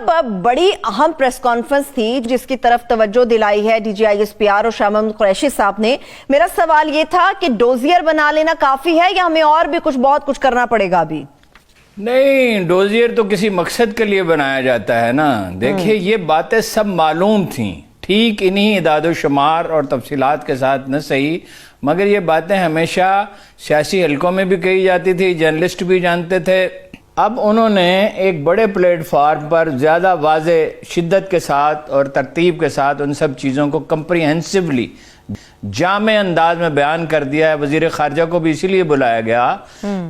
صاحب بڑی اہم پریس کانفرنس تھی جس کی طرف توجہ دلائی ہے D G I S P R اور شاہ محمود قریشی صاحب نے. میرا سوال یہ تھا کہ ڈوزیئر بنا لینا کافی ہے یا ہمیں اور بھی بہت کچھ کرنا پڑے گا ابھی؟ نہیں، ڈوزیئر تو کسی مقصد کے لیے بنایا جاتا ہے نا. دیکھیے یہ باتیں سب معلوم تھیں، ٹھیک انہی اعداد و شمار اور تفصیلات کے ساتھ نہ صحیح، مگر یہ باتیں ہمیشہ سیاسی حلقوں میں بھی کہی جاتی تھی، جرنلسٹ بھی جانتے تھے. اب انہوں نے ایک بڑے پلیٹ فارم پر زیادہ واضح شدت کے ساتھ اور ترتیب کے ساتھ ان سب چیزوں کو کمپریہنسولی جامع انداز میں بیان کر دیا ہے. وزیر خارجہ کو بھی اسی لیے بلایا گیا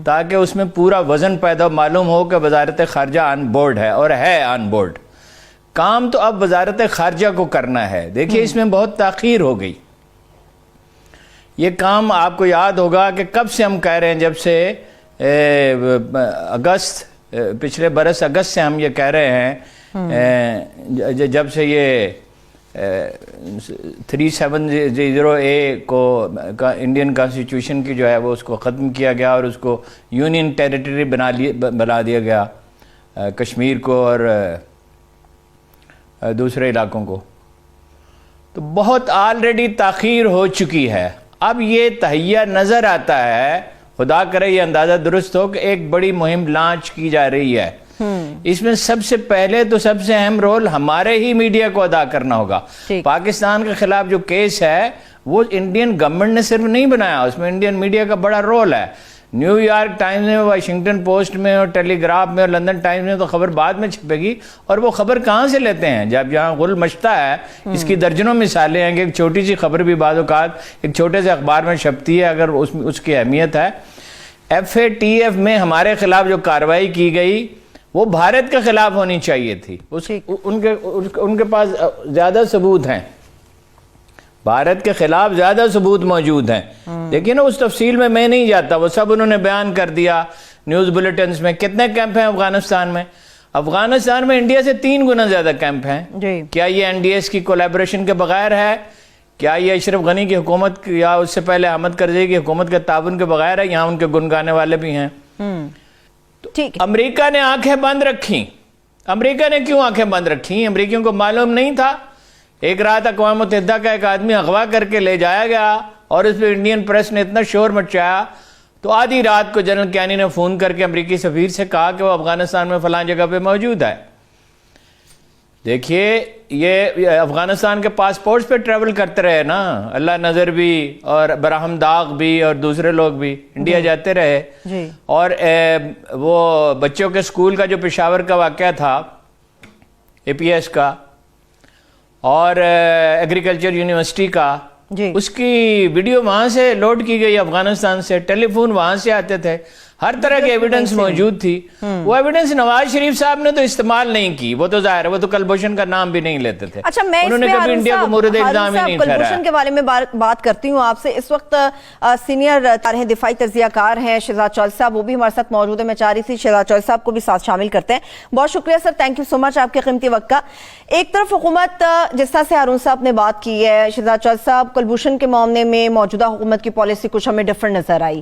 تاکہ اس میں پورا وزن پیدا معلوم ہو کہ وزارت خارجہ آن بورڈ ہے، اور ہے آن بورڈ. کام تو اب وزارت خارجہ کو کرنا ہے. دیکھیے اس میں بہت تاخیر ہو گئی. یہ کام آپ کو یاد ہوگا کہ کب سے ہم کہہ رہے ہیں، جب سے پچھلے برس اگست سے ہم یہ کہہ رہے ہیں، جب سے یہ 370A کو انڈین کانسٹیٹیوشن کی جو ہے وہ اس کو ختم کیا گیا اور اس کو یونین ٹیریٹری بنا دیا گیا، کشمیر کو اور دوسرے علاقوں کو. تو بہت آلریڈی تاخیر ہو چکی ہے. اب یہ تہیہ نظر آتا ہے، خدا کرے یہ اندازہ درست ہو کہ ایک بڑی مہم لانچ کی جا رہی ہے. اس میں سب سے پہلے تو سب سے اہم رول ہمارے ہی میڈیا کو ادا کرنا ہوگا. پاکستان کے خلاف جو کیس ہے وہ انڈین گورنمنٹ نے صرف نہیں بنایا، اس میں انڈین میڈیا کا بڑا رول ہے. نیو یارک ٹائمز میں، واشنگٹن پوسٹ میں اور ٹیلی گراف میں اور لندن ٹائمز میں تو خبر بعد میں چھپے گی. اور وہ خبر کہاں سے لیتے ہیں؟ جب یہاں غل مچتا ہے. اس کی درجنوں مثالیں ہیں کہ ایک چھوٹی سی خبر بھی بعض اوقات ایک چھوٹے سے اخبار میں چھپتی ہے اگر اس کی اہمیت ہے. FATF میں ہمارے خلاف جو کارروائی کی گئی وہ بھارت کے خلاف ہونی چاہیے تھی. ان کے پاس زیادہ ثبوت ہیں، بھارت کے خلاف زیادہ ثبوت موجود ہیں. لیکن اس تفصیل میں نہیں جاتا، وہ سب انہوں نے بیان کر دیا نیوز بلیٹنز میں. کتنے کیمپ ہیں افغانستان میں؟ افغانستان میں انڈیا سے 3 گنا زیادہ کیمپ ہیں. کیا یہ NDS کی کولیبریشن کے بغیر ہے؟ کیا یہ اشرف غنی کی حکومت یا اس سے پہلے احمد کرزئی کی حکومت کے تعاون کے بغیر ہے؟ یہاں ان کے گنگانے والے بھی ہیں. امریکہ نے آنکھیں بند رکھیں. امریکہ نے کیوں آنکھیں بند رکھیں؟ امریکیوں کو معلوم نہیں تھا. ایک رات اقوام متحدہ کا ایک آدمی اغوا کر کے لے جایا گیا اور اس پہ انڈین پریس نے اتنا شور مچایا تو آدھی رات کو جنرل کیانی نے فون کر کے امریکی سفیر سے کہا کہ وہ افغانستان میں فلاں جگہ پہ موجود ہے. دیکھیے یہ افغانستان کے پاسپورٹس پہ ٹریول کرتے رہے نا، اللہ نظر بھی اور براہم داغ بھی اور دوسرے لوگ بھی انڈیا جاتے رہے. اور وہ بچوں کے اسکول کا جو پشاور کا واقعہ تھا APS کا اور ایگریکلچر یونیورسٹی کا، اس کی ویڈیو وہاں سے لوڈ کی گئی افغانستان سے، ٹیلی فون وہاں سے آتے تھے، ہر طرح کی ایویڈنس موجود تھی. وہ ایویڈنس نواز شریف صاحب نے تو استعمال نہیں کی، وہ تو ظاہر ہے وہ تو کلبھوشن کا نام بھی نہیں لیتے تھے. اچھا، میں انہوں نے کبھی انڈیا کو مورد الزام ہی نہیں ٹھہرایا. کلبھوشن کے بارے میں بات کرتی ہوں آپ سے. اس وقت سینئر دفاعی تجزیہ کار ہیں شہزاد چودھری صاحب، وہ بھی ہمارے ساتھ موجود ہے. میں چاہ رہی تھی شہزاد چودھری صاحب کو بھی ساتھ شامل کرتے ہیں. بہت شکریہ سر، تھینک یو سو مچ آپ کے قیمتی وقت کا. ایک طرف حکومت جس طرح سے ہارون صاحب نے بات کی ہے، شہزاد چودھری صاحب کلبھوشن کے معاملے میں موجودہ حکومت کی پالیسی کچھ ہمیں ڈفرنٹ نظر آئی.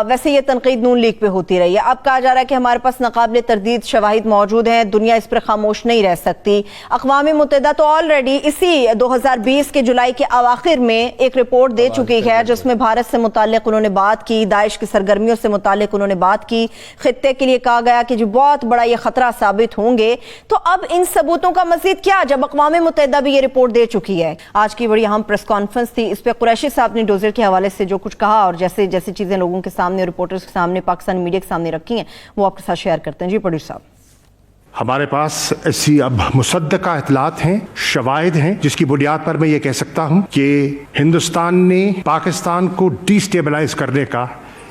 ویسے یہ تنقید نون لیگ پہ ہوتی رہی ہے. اب کہا جا رہا ہے کہ ہمارے پاس ناقابل تردید شواہد موجود ہیں، دنیا اس پر خاموش نہیں رہ سکتی. اقوام متحدہ تو آلریڈی اسی 2020 کے جولائی کے اواخر میں ایک رپورٹ دے چکی ہے جس میں بھارت سے متعلق انہوں نے بات کی، داعش کی سرگرمیوں سے متعلق انہوں نے بات کی. خطے کے لیے کہا گیا کہ جو بہت بڑا یہ خطرہ ثابت ہوں گے. تو اب ان ثبوتوں کا مزید کیا جب اقوام متحدہ بھی یہ رپورٹ دے چکی ہے؟ آج کی بڑی اہم پریس کانفرنس تھی، اس پہ قریشی صاحب نے ڈوزیئر کے حوالے سے جو کچھ کہا اور جیسے چیزیں لوگوں کے سامنے، رپورٹرز کے سامنے، پاکستانی میڈیا کے سامنے رکھی ہیں، وہ آپ کے ساتھ شیئر کرتے ہیں. جی پروڈیوسر صاحب. ہمارے پاس ایسی اب مصدقہ اطلاعات ہیں، شواہد ہیں، جس کی بنیاد پر میں یہ کہہ سکتا ہوں کہ ہندوستان نے پاکستان کو ڈی سٹیبلائز کرنے کا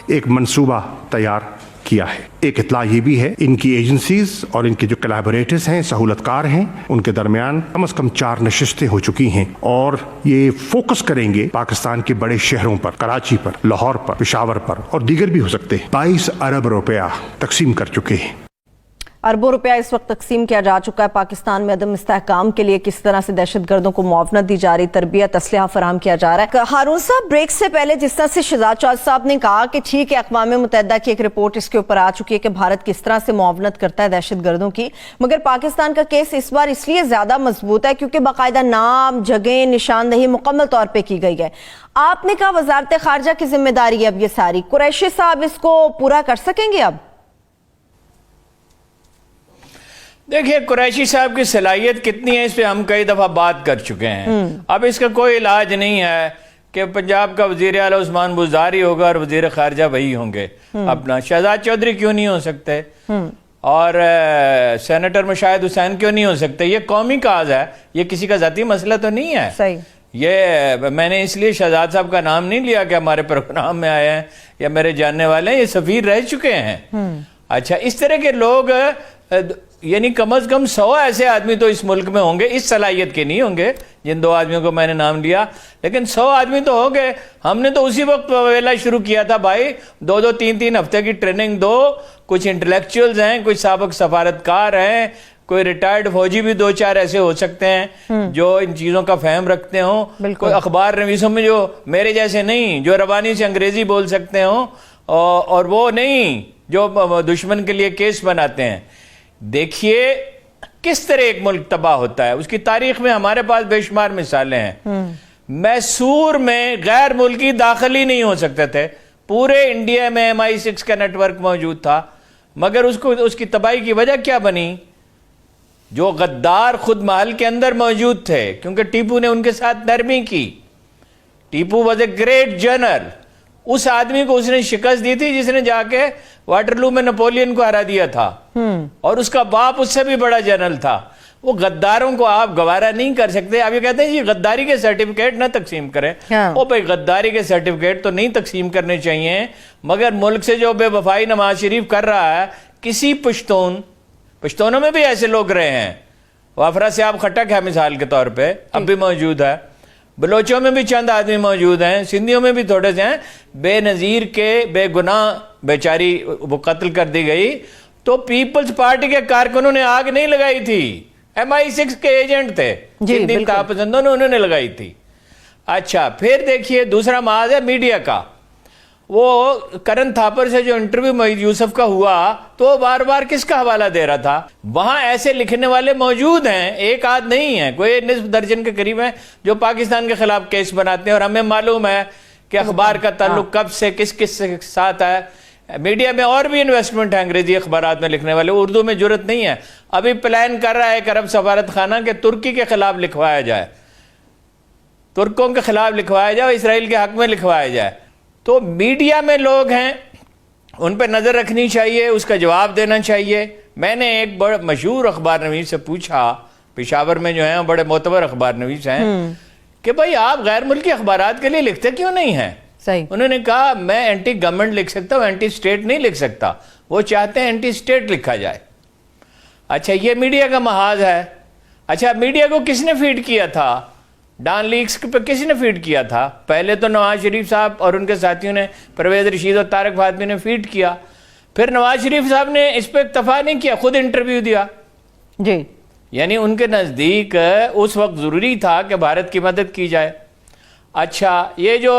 ایک منصوبہ تیار کیا ہے. ایک اطلاع یہ بھی ہے ان کی ایجنسیز اور ان کے جو کلیبوریٹرز ہیں، سہولت کار ہیں، ان کے درمیان کم از کم 4 نشستیں ہو چکی ہیں اور یہ فوکس کریں گے پاکستان کے بڑے شہروں پر، کراچی پر، لاہور پر، پشاور پر اور دیگر بھی ہو سکتے ہیں. 22 ارب روپیہ تقسیم کر چکے ہیں. اربوں روپیہ اس وقت تقسیم کیا جا چکا ہے پاکستان میں عدم استحکام کے لیے، کس طرح سے دہشت گردوں کو معاونت دی جا رہی، تربیت، اسلحہ فراہم کیا جا رہا ہے۔ ہارون صاحب، بریک سے پہلے جس طرح سے شہزاد چودھ صاحب نے کہا کہ ٹھیک ہے اقوام متحدہ کی ایک رپورٹ اس کے اوپر آ چکی ہے کہ بھارت کس طرح سے معاونت کرتا ہے دہشت گردوں کی، مگر پاکستان کا کیس اس بار اس لیے زیادہ مضبوط ہے کیونکہ باقاعدہ نام، جگہیں، نشاندہی مکمل طور پہ کی گئی ہے۔ آپ نے کہا وزارت خارجہ کی ذمہ داری ہے اب یہ ساری، قریشی صاحب اس کو پورا کر سکیں گے اب؟ دیکھیے قریشی صاحب کی صلاحیت کتنی ہے اس پہ ہم کئی دفعہ بات کر چکے ہیں۔ اب اس کا کوئی علاج نہیں ہے کہ پنجاب کا وزیر اعلیٰ عثمان بزداری ہوگا اور وزیر خارجہ وہی ہوں گے، اپنا شہزاد چودھری کیوں نہیں ہو سکتے، اور سینیٹر مشاہد حسین کیوں نہیں ہو سکتے؟ یہ قومی کاز ہے، یہ کسی کا ذاتی مسئلہ تو نہیں ہے۔ صحیح، یہ میں نے اس لیے شہزاد صاحب کا نام نہیں لیا کہ ہمارے پروگرام میں آئے ہیں یا میرے جاننے والے ہیں، یہ سفیر رہ چکے ہیں۔ اچھا، اس طرح کے لوگ یعنی کم از کم 100 ایسے آدمی تو اس ملک میں ہوں گے، اس صلاحیت کے نہیں ہوں گے جن 2 آدمیوں کو میں نے نام لیا، لیکن 100 آدمی تو ہوں گے۔ ہم نے تو اسی وقت ویلا شروع کیا تھا بھائی، 2 3 ہفتے کی ٹریننگ دو، کچھ انٹلیکچوئلز ہیں، کچھ سابق سفارتکار ہیں، کوئی ریٹائرڈ فوجی بھی 2-4 ایسے ہو سکتے ہیں جو ان چیزوں کا فہم رکھتے ہوں، کوئی اخبار نویسوں میں جو میرے جیسے نہیں، جو روانی سے انگریزی بول سکتے ہوں، اور وہ نہیں جو دشمن کے لیے کیس بناتے ہیں۔ دیکھیے کس طرح ایک ملک تباہ ہوتا ہے، اس کی تاریخ میں ہمارے پاس بے شمار مثالیں ہیں۔ میسور میں غیر ملکی داخل ہی نہیں ہو سکتے تھے، پورے انڈیا میں MI6 کا نیٹ ورک موجود تھا، مگر اس کی تباہی کی وجہ کیا بنی؟ جو غدار خود محل کے اندر موجود تھے، کیونکہ ٹیپو نے ان کے ساتھ نرمی کی۔ Tipu was a great general, اس آدمی کو اس نے شکست دی تھی جس نے جا کے واٹرلو میں نپولین کو ہرا دیا تھا، اور اس کا باپ اس سے بھی بڑا جنرل تھا۔ وہ غداروں کو آپ گوارا نہیں کر سکتے۔ آپ یہ کہتے ہیں جی غداری کے سرٹیفکیٹ نہ تقسیم کریں، وہ بھائی غداری کے سرٹیفکیٹ تو نہیں تقسیم کرنے چاہیے، مگر ملک سے جو بے وفائی نواز شریف کر رہا ہے، کسی پشتونوں میں بھی ایسے لوگ رہے ہیں، وافرہ سے آپ خٹک ہے مثال کے طور پہ، اب بھی موجود ہے، بلوچوں میں بھی چند آدمی موجود ہیں، سندھیوں میں بھی تھوڑے سے ہیں، بے نظیر کے بے گناہ بیچاری وہ قتل کر دی گئی، تو پیپلز پارٹی کے کارکنوں نے آگ نہیں لگائی تھی، MI6 کے ایجنٹ تھے، جن دن پسندوں نے انہوں نے لگائی تھی۔ اچھا، پھر دیکھیے دوسرا محاذ ہے میڈیا کا۔ وہ کرن تھاپر سے جو انٹرویو مہید یوسف کا ہوا تو وہ بار بار کس کا حوالہ دے رہا تھا؟ وہاں ایسے لکھنے والے موجود ہیں، ایک آدھ نہیں ہیں، کوئی نصف درجن کے قریب ہیں جو پاکستان کے خلاف کیس بناتے ہیں، اور ہمیں معلوم ہے کہ اخبار کا تعلق کب سے کس کے ساتھ ہے۔ میڈیا میں اور بھی انویسٹمنٹ ہے انگریزی اخبارات میں لکھنے والے، اردو میں جرت نہیں ہے۔ ابھی پلان کر رہا ہے ایک عرب سفارت خانہ کہ ترکی کے خلاف لکھوایا جائے، ترکوں کے خلاف لکھوایا جائے، اسرائیل کے حق میں لکھوایا جائے۔ تو میڈیا میں لوگ ہیں، ان پہ نظر رکھنی چاہیے، اس کا جواب دینا چاہیے۔ میں نے ایک بڑا مشہور اخبار نویس سے پوچھا، پشاور میں جو ہیں بڑے معتبر اخبار نویس ہیں، کہ بھائی آپ غیر ملکی اخبارات کے لیے لکھتے کیوں نہیں ہیں؟ انہوں نے کہا میں اینٹی گورنمنٹ لکھ سکتا ہوں، اینٹی اسٹیٹ نہیں لکھ سکتا۔ وہ چاہتے ہیں اینٹی اسٹیٹ لکھا جائے۔ اچھا، یہ میڈیا کا محاذ ہے۔ اچھا، میڈیا کو کس نے فیڈ کیا تھا؟ ڈان لیکس پہ کس نے فیڈ کیا تھا؟ پہلے تو نواز شریف صاحب اور ان کے ساتھیوں نے، پرویز رشید اور طارق فاطمی نے فیڈ کیا، پھر نواز شریف صاحب نے اس پہ اکتفا نہیں کیا، خود انٹرویو دیا۔ جی، یعنی ان کے نزدیک اس وقت ضروری تھا کہ بھارت کی مدد کی جائے۔ اچھا، یہ جو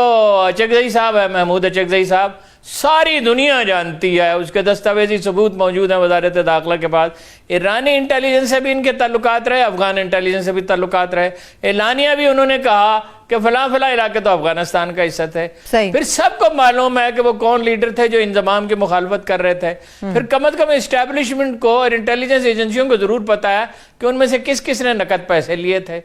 اچکزئی صاحب ہے، محمود اچکزئی صاحب، ساری دنیا جانتی ہے، اس کے دستاویزی ثبوت موجود ہیں وزارت داخلہ کے پاس۔ ایرانی انٹیلیجنس سے بھی ان کے تعلقات رہے، افغان انٹیلیجنس سے بھی تعلقات رہے، اعلانیہ بھی انہوں نے کہا کہ فلاں فلاں علاقے تو افغانستان کا حصہ تھے۔ پھر سب کو معلوم ہے کہ وہ کون لیڈر تھے جو انضمام کی مخالفت کر رہے تھے۔ پھر کم از کم اسٹیبلشمنٹ کو اور انٹیلیجنس ایجنسیوں کو ضرور پتا ہے کہ ان میں سے کس کس نے نقد پیسے لیے تھے۔